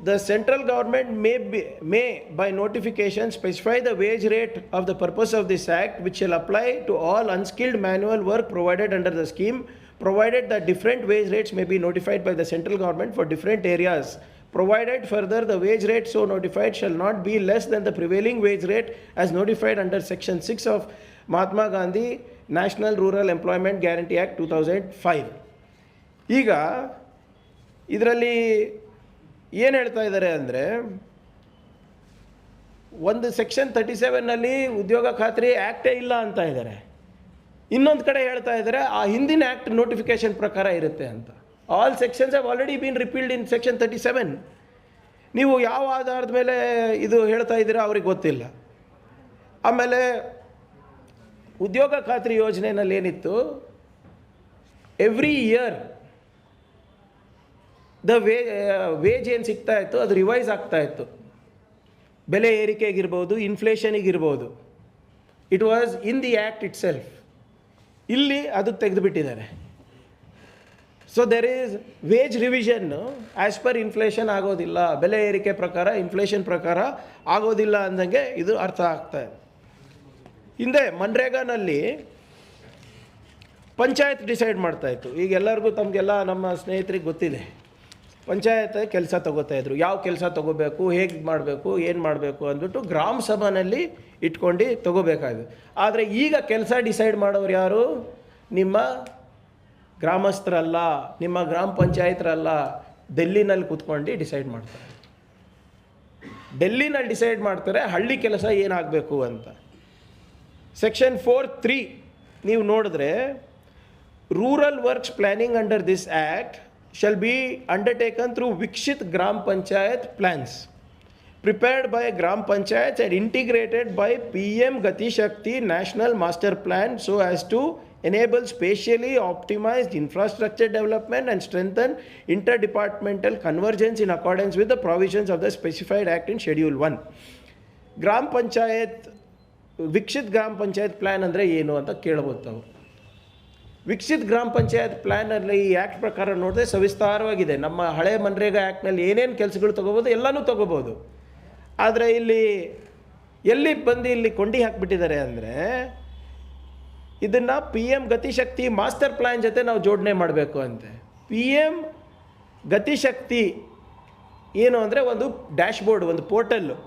the central government may by notification specify the wage rate of the purpose of this act, which shall apply to all unskilled manual work provided under the scheme, provided that different wage rates may be notified by the central government for different areas. Provided further, the wage rate so notified shall not be less than the prevailing wage rate as notified under Section 6 of Mahatma Gandhi National Rural Employment Guarantee Act 2005. ಈಗ ಇದರಲ್ಲಿ ಏನು ಹೇಳ್ತಾ ಇದ್ದಾರೆ ಅಂದರೆ, ಒಂದು section 37ನಲ್ಲಿ ಉದ್ಯೋಗ ಖಾತ್ರಿ ಆ್ಯಕ್ಟೇ ಇಲ್ಲ ಅಂತ ಇದ್ದಾರೆ. ಇನ್ನೊಂದು ಕಡೆ ಹೇಳ್ತಾ ಇದ್ದಾರೆ ಆ ಹಿಂದಿನ ಆ್ಯಕ್ಟ್ ನೋಟಿಫಿಕೇಶನ್ ಪ್ರಕಾರ ಇರುತ್ತೆ ಅಂತ. All sections have already bean repealed in section 37. ನೀವು ಯಾವ ಆಧಾರದ ಮೇಲೆ ಇದು ಹೇಳ್ತಾ ಇದ್ದೀರಾ ಅವ್ರಿಗೆ ಗೊತ್ತಿಲ್ಲ. ಆಮೇಲೆ ಉದ್ಯೋಗ ಖಾತ್ರಿ ಯೋಜನೆಯಲ್ಲಿ ಏನಿತ್ತು, ಎವ್ರಿ ಇಯರ್ ವೇಜ್ ಏನು ಸಿಗ್ತಾ ಇತ್ತು ಅದು ರಿವೈಸ್ ಆಗ್ತಾ ಇತ್ತು. ಬೆಲೆ ಏರಿಕೆಗಿರ್ಬೋದು, ಇನ್ಫ್ಲೇಷನಿಗಿರ್ಬೋದು. It was in the act itself. ಇಲ್ಲಿ ಅದು ತೆಗೆದುಬಿಟ್ಟಿದ್ದಾರೆ. So there is wage revision as per inflation ಆಗೋದಿಲ್ಲ, ಬೆಲೆ ಏರಿಕೆ ಪ್ರಕಾರ ಇನ್ಫ್ಲೇಷನ್ ಪ್ರಕಾರ ಆಗೋದಿಲ್ಲ ಅಂದಂಗೆ ಇದು ಅರ್ಥ ಆಗ್ತಾ ಇದೆ. ಹಿಂದೆ ಮನ್ರೇಗಾನಲ್ಲಿ ಪಂಚಾಯತ್ ಡಿಸೈಡ್ ಮಾಡ್ತಾಯಿತ್ತು. ಈಗ ಎಲ್ಲರಿಗೂ ತಮಗೆಲ್ಲ ನಮ್ಮ ಸ್ನೇಹಿತರಿಗೆ ಗೊತ್ತಿದೆ, ಪಂಚಾಯತ್ ಕೆಲಸ ತೊಗೋತಾಯಿದ್ರು. ಯಾವ ಕೆಲಸ ತೊಗೋಬೇಕು, ಹೇಗೆ ಮಾಡಬೇಕು, ಏನು ಮಾಡಬೇಕು ಅಂದ್ಬಿಟ್ಟು ಗ್ರಾಮ ಸಭಾನಲ್ಲಿ ಇಟ್ಕೊಂಡು ತೊಗೋಬೇಕಾಗಿದೆ. ಆದರೆ ಈಗ ಕೆಲಸ ಡಿಸೈಡ್ ಮಾಡೋರು ಯಾರು? ನಿಮ್ಮ ಗ್ರಾಮಸ್ಥರಲ್ಲ, ನಿಮ್ಮ ಗ್ರಾಮ ಪಂಚಾಯತ್ರಲ್ಲ, ಡೆಲ್ಲಿನಲ್ಲಿ ಕೂತ್ಕೊಂಡು ಡಿಸೈಡ್ ಮಾಡ್ತಾರೆ. ಡೆಲ್ಲಿನಲ್ಲಿ ಡಿಸೈಡ್ ಮಾಡ್ತಾರೆ ಹಳ್ಳಿ ಕೆಲಸ ಏನಾಗಬೇಕು ಅಂತ. ಸೆಕ್ಷನ್ 4(3) ನೀವು ನೋಡಿದ್ರೆ, rural works planning under this act shall be undertaken through Vikshit Gram Panchayat plans prepared by Gram Panchayats and integrated by PM Gati Shakti National Master Plan so as to enable spatially optimized infrastructure development and strengthen interdepartmental convergence in accordance with the provisions of the specified act in Schedule 1. Gram Panchayat Vikshit Gram Panchayat plan ಅಂದರೆ ಏನು ಅಂತ ಕೇಳಬಹುದು ತಾವು. ವಿಕಸಿತ್ ಗ್ರಾಮ ಪಂಚಾಯತ್ ಪ್ಲ್ಯಾನಲ್ಲಿ ಈ act ಪ್ರಕಾರ ನೋಡಿದ್ರೆ ಸವಿಸ್ತಾರವಾಗಿದೆ. ನಮ್ಮ ಹಳೆ ಮನ್ರೇಗಾ ಆ್ಯಕ್ಟ್ನಲ್ಲಿ ಏನೇನು ಕೆಲಸಗಳು ತೊಗೋಬೋದು ಎಲ್ಲನೂ ತೊಗೋಬೋದು. ಆದರೆ ಎಲ್ಲಿ ಬಂದು ಇಲ್ಲಿ ಕೊಂಡಿ ಹಾಕಿಬಿಟ್ಟಿದ್ದಾರೆ ಅಂದರೆ, ಇದನ್ನು PM ಗತಿಶಕ್ತಿ ಮಾಸ್ಟರ್ ಪ್ಲ್ಯಾನ್ ಜೊತೆ ನಾವು ಜೋಡಣೆ ಮಾಡಬೇಕು ಅಂತೆ. PM ಗತಿಶಕ್ತಿ ಏನು ಅಂದರೆ ಒಂದು ಡ್ಯಾಶ್ಬೋರ್ಡ್, ಒಂದು ಪೋರ್ಟಲ್ಲು.